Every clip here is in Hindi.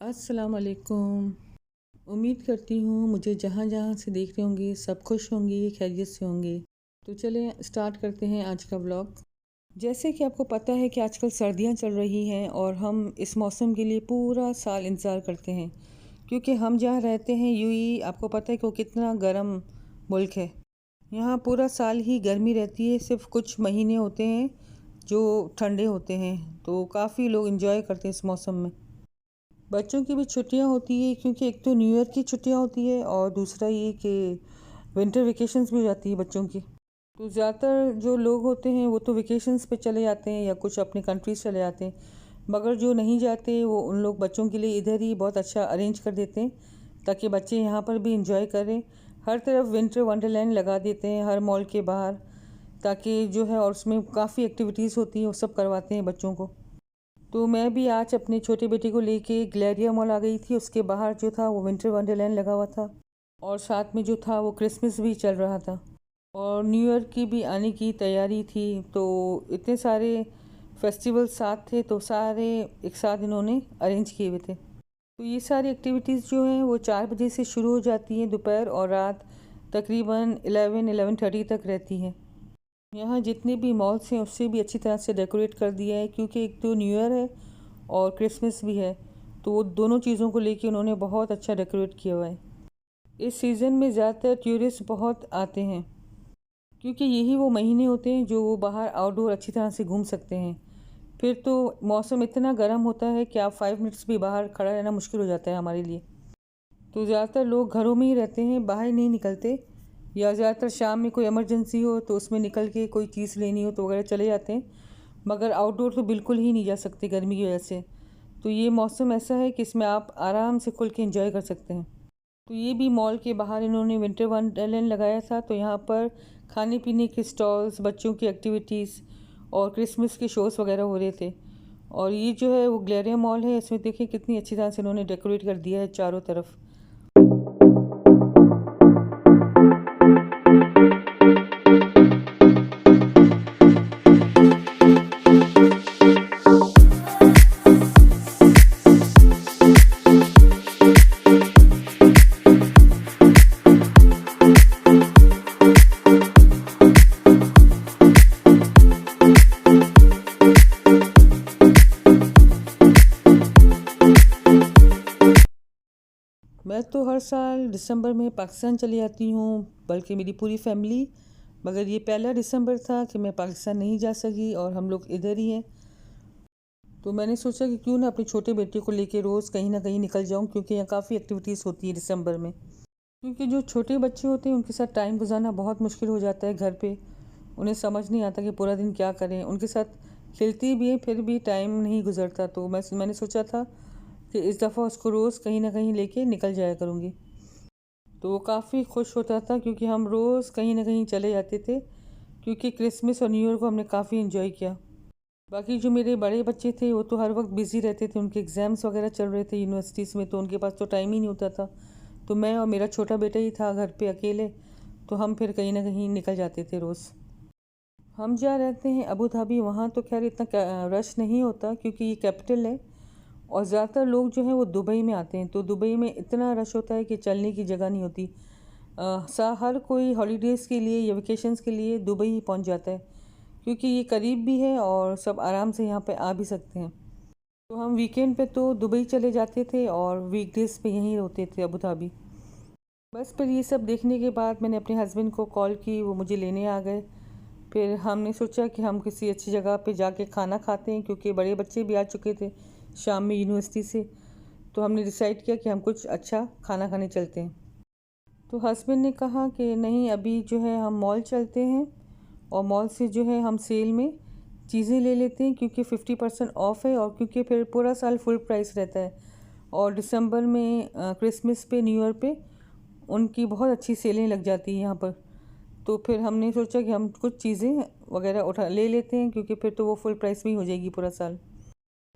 अस्सलाम वालेकुम। उम्मीद करती हूँ मुझे जहाँ जहाँ से देख रहे होंगे सब खुश होंगे, खैरियत से होंगे। तो चलें स्टार्ट करते हैं आज का व्लॉग। जैसे कि आपको पता है कि आजकल सर्दियाँ चल रही हैं और हम इस मौसम के लिए पूरा साल इंतज़ार करते हैं, क्योंकि हम जहाँ रहते हैं यूएई, आपको पता है कि वो कितना गर्म मुल्क है। यहाँ पूरा साल ही गर्मी रहती है, सिर्फ कुछ महीने होते हैं जो ठंडे होते हैं। तो काफ़ी लोग इंजॉय करते हैं इस मौसम में। बच्चों की भी छुट्टियां होती है, क्योंकि एक तो न्यू ईयर की छुट्टियां होती है और दूसरा ये कि विंटर वेकेशंस भी हो जाती है बच्चों की। तो ज़्यादातर जो लोग होते हैं वो तो वेकेशंस पे चले जाते हैं या कुछ अपनी कंट्रीज चले जाते हैं, मगर जो नहीं जाते वो उन लोग बच्चों के लिए इधर ही बहुत अच्छा अरेंज कर देते हैं ताकि बच्चे यहाँ पर भी इंजॉय करें। हर तरफ विंटर वंडरलैंड लगा देते हैं हर मॉल के बाहर, ताकि जो है और उसमें काफ़ी एक्टिविटीज़ होती हैं, वो सब करवाते हैं बच्चों को। तो मैं भी आज अपने छोटे बेटे को लेके ग्लेरिया मॉल आ गई थी। उसके बाहर जो था वो विंटर वंडरलैंड लगा हुआ था और साथ में जो था वो क्रिसमस भी चल रहा था और न्यू ईयर की भी आने की तैयारी थी। तो इतने सारे फेस्टिवल साथ थे, तो सारे एक साथ इन्होंने अरेंज किए हुए थे। तो ये सारी एक्टिविटीज़ जो हैं वो 4 बजे से शुरू हो जाती हैं दोपहर, और रात तकरीबन 11-11:30 तक रहती हैं। यहाँ जितने भी मॉल्स हैं उससे भी अच्छी तरह से डेकोरेट कर दिया है, क्योंकि एक तो न्यू ईयर है और क्रिसमस भी है, तो वो दोनों चीज़ों को लेके उन्होंने बहुत अच्छा डेकोरेट किया हुआ है। इस सीज़न में ज़्यादातर टूरिस्ट बहुत आते हैं, क्योंकि यही वो महीने होते हैं जो वो बाहर आउटडोर अच्छी तरह से घूम सकते हैं। फिर तो मौसम इतना गर्म होता है कि आप 5 मिनट्स भी बाहर खड़ा रहना मुश्किल हो जाता है हमारे लिए। तो ज़्यादातर लोग घरों में ही रहते हैं, बाहर नहीं निकलते, या ज़्यादातर शाम में कोई इमरजेंसी हो तो उसमें निकल के कोई चीज़ लेनी हो तो वगैरह चले जाते हैं, मगर आउटडोर तो बिल्कुल ही नहीं जा सकते गर्मी की वजह से। तो ये मौसम ऐसा है कि इसमें आप आराम से खुल के एंजॉय कर सकते हैं। तो ये भी मॉल के बाहर इन्होंने विंटर वंडरलैंड लगाया था, तो यहाँ पर खाने पीने के स्टॉल्स, बच्चों की एक्टिविटीज़ और क्रिसमस के शोज़ वगैरह हो रहे थे। और ये जो है वो ग्लेरिया मॉल है, इसमें देखिए कितनी अच्छी तरह से इन्होंने डेकोरेट कर दिया है चारों तरफ। मैं तो हर साल दिसंबर में पाकिस्तान चली जाती हूँ, बल्कि मेरी पूरी फैमिली। मगर ये पहला दिसंबर था कि मैं पाकिस्तान नहीं जा सकी और हम लोग इधर ही हैं। तो मैंने सोचा कि क्यों ना अपने छोटे बेटे को लेके रोज़ कहीं ना कहीं निकल जाऊँ, क्योंकि यहाँ काफ़ी एक्टिविटीज़ होती है दिसंबर में। क्योंकि जो छोटे बच्चे होते हैं उनके साथ टाइम गुजारना बहुत मुश्किल हो जाता है घर पे। उन्हें समझ नहीं आता कि पूरा दिन क्या करें, उनके साथ खेलती भी हैं फिर भी टाइम नहीं गुजरता। तो मैंने सोचा था कि इस दफ़ा उसको रोज़ कहीं ना कहीं लेके निकल जाया करूँगी। तो वो काफ़ी खुश होता था, क्योंकि हम रोज़ कहीं ना कहीं चले जाते थे, क्योंकि क्रिसमस और न्यू ईयर को हमने काफ़ी इन्जॉय किया। बाकी जो मेरे बड़े बच्चे थे वो तो हर वक्त बिज़ी रहते थे, उनके एग्ज़ाम्स वगैरह चल रहे थे यूनिवर्सिटीज़ में, तो उनके पास तो टाइम ही नहीं होता था। तो मैं और मेरा छोटा बेटा ही था घर पे अकेले, तो हम फिर कहीं ना कहीं निकल जाते थे रोज़। हम जहाँ रहते हैं अबू धाबी, वहाँ तो खैर इतना रश नहीं होता, क्योंकि ये कैपिटल है। और ज़्यादातर लोग जो हैं वो दुबई में आते हैं, तो दुबई में इतना रश होता है कि चलने की जगह नहीं होती। हर कोई हॉलीडेज़ के लिए या वेकेशंस के लिए दुबई ही पहुँच जाता है, क्योंकि ये करीब भी है और सब आराम से यहाँ पे आ भी सकते हैं। तो हम वीकेंड पे तो दुबई चले जाते थे और वीकडेज़ पे यहीं होते थे अबू धाबी। बस फिर ये सब देखने के बाद मैंने अपने हस्बैंड को कॉल की, वो मुझे लेने आ गए। फिर हमने सोचा कि हम किसी अच्छी जगह पे जाके खाना खाते हैं, क्योंकि बड़े बच्चे भी आ चुके थे शाम में यूनिवर्सिटी से। तो हमने डिसाइड किया कि हम कुछ अच्छा खाना खाने चलते हैं। तो हस्बैंड ने कहा कि नहीं, अभी जो है हम मॉल चलते हैं और मॉल से जो है हम सेल में चीज़ें ले लेते हैं, क्योंकि 50% ऑफ़ है, और क्योंकि फिर पूरा साल फुल प्राइस रहता है। और दिसंबर में क्रिसमस पे, न्यू ईयर पे उनकी बहुत अच्छी सेलें लग जाती हैं यहाँ पर। तो फिर हमने सोचा कि हम कुछ चीज़ें वगैरह उठा ले लेते हैं, क्योंकि फिर तो वो फुल प्राइस में ही हो जाएगी पूरा साल।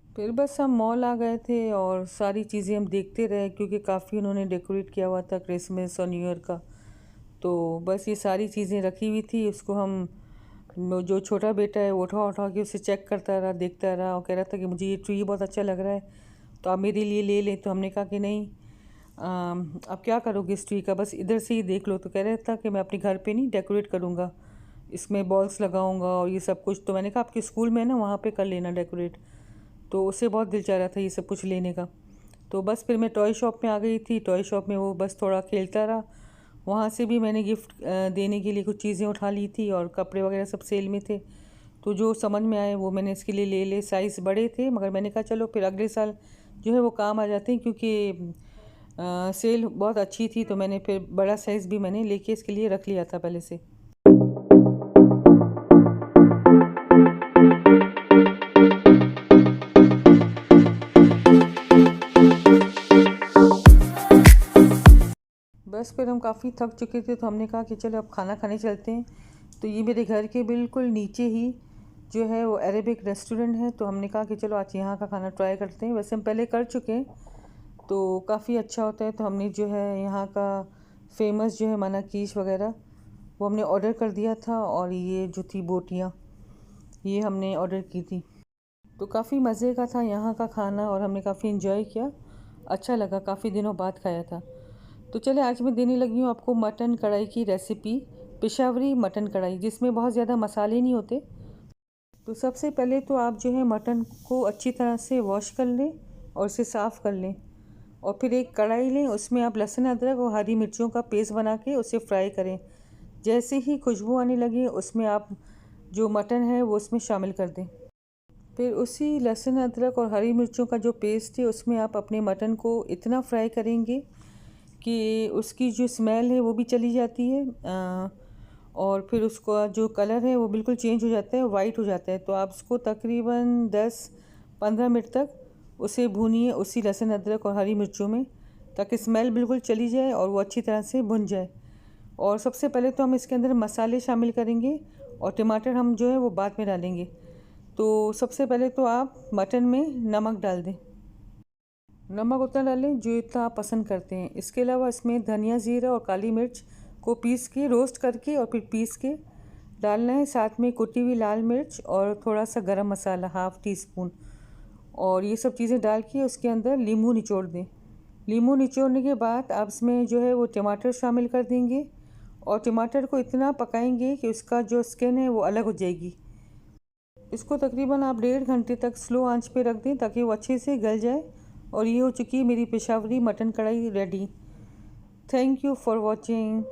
फिर बस हम मॉल आ गए थे और सारी चीज़ें हम देखते रहे, क्योंकि काफ़ी उन्होंने डेकोरेट किया हुआ था क्रिसमस और न्यू ईयर का। तो बस ये सारी चीज़ें रखी हुई थी, उसको हम जो छोटा बेटा है वो उठा उठा के उसे चेक करता रहा, देखता रहा, और कह रहा था कि मुझे ये ट्री बहुत अच्छा लग रहा है। तो आप मेरे लिए ले लें। तो हमने कहा कि नहीं, आप क्या करोगे इस ट्री का, बस इधर से ही देख लो। तो कह रहा था कि मैं अपने घर पे नहीं डेकोरेट करूँगा, इसमें बॉल्स लगाऊंगा और ये सब कुछ। तो मैंने कहा आपके स्कूल में है ना, वहाँ पे कर लेना डेकोरेट। तो उससे बहुत दिल चाह रहा था ये सब कुछ लेने का। तो बस फिर मैं टॉय शॉप में आ गई थी। टॉय शॉप में वो बस थोड़ा खेलता रहा। वहाँ से भी मैंने गिफ्ट देने के लिए कुछ चीज़ें उठा ली थी और कपड़े वगैरह सब सेल में थे। तो जो समझ में आए वो मैंने इसके लिए ले ले। साइज़ बड़े थे मगर मैंने कहा चलो फिर अगले साल जो है वो काम आ जाते हैं, क्योंकि सेल बहुत अच्छी थी। तो मैंने फिर बड़ा साइज़ भी मैंने लेके इसके लिए रख लिया था पहले से। बस फिर हम काफ़ी थक चुके थे तो हमने कहा कि चलो अब खाना खाने चलते हैं। तो ये मेरे घर के बिल्कुल नीचे ही जो है वो अरेबिक रेस्टोरेंट है। तो हमने कहा कि चलो आज यहाँ का खाना ट्राई करते हैं। वैसे हम पहले कर चुके हैं तो काफ़ी अच्छा होता है। तो हमने जो है यहाँ का फेमस जो है मनाकीश वगैरह वो हमने ऑर्डर कर दिया था। और ये जो थी बोटियाँ ये हमने ऑर्डर की थी। तो काफ़ी मज़े का था यहाँ का खाना और हमने काफ़ी इन्जॉय किया। अच्छा लगा, काफ़ी दिनों बाद खाया था। तो चले आज मैं देने लगी हूँ आपको मटन कढ़ाई की रेसिपी, पेशावरी मटन कढ़ाई, जिसमें बहुत ज़्यादा मसाले नहीं होते। तो सबसे पहले तो आप जो है मटन को अच्छी तरह से वॉश कर लें और उसे साफ़ कर लें। और फिर एक कढ़ाई लें, उसमें आप लहसुन अदरक और हरी मिर्चियों का पेस्ट बना के उसे फ्राई करें। जैसे ही खुशबू आने लगे उसमें आप जो मटन है वो उसमें शामिल कर दें। फिर उसी लहसुन अदरक और हरी मिर्चों का जो पेस्ट है उसमें आप अपने मटन को इतना फ्राई करेंगे कि उसकी जो स्मेल है वो भी चली जाती है। और फिर उसका जो कलर है वो बिल्कुल चेंज हो जाता है, वाइट हो जाता है। तो आप उसको तकरीबन 10-15 मिनट तक उसे भूनिए उसी लहसुन अदरक और हरी मिर्चों में, ताकि स्मेल बिल्कुल चली जाए और वो अच्छी तरह से भुन जाए। और सबसे पहले तो हम इसके अंदर मसाले शामिल करेंगे और टमाटर हम जो है वो बाद में डालेंगे। तो सबसे पहले तो आप मटन में नमक डाल दें। नमक उतना डालें जो इतना आप पसंद करते हैं। इसके अलावा इसमें धनिया, ज़ीरा और काली मिर्च को पीस के, रोस्ट करके और फिर पीस के डालना है। साथ में कुटी हुई लाल मिर्च और थोड़ा सा गरम मसाला 1/2 टीस्पून। और ये सब चीज़ें डाल के उसके अंदर नींबू निचोड़ दें। नींबू निचोड़ने के बाद आप इसमें जो है वो टमाटर शामिल कर देंगे और टमाटर को इतना पकाएंगे कि उसका जो स्किन है वो अलग हो जाएगी। इसको तकरीबन आप 1.5 घंटे तक स्लो आंच पे रख दें ताकि वो अच्छे से गल जाए। और ये हो चुकी है मेरी पेशावरी मटन कढ़ाई ready. Thank you for watching.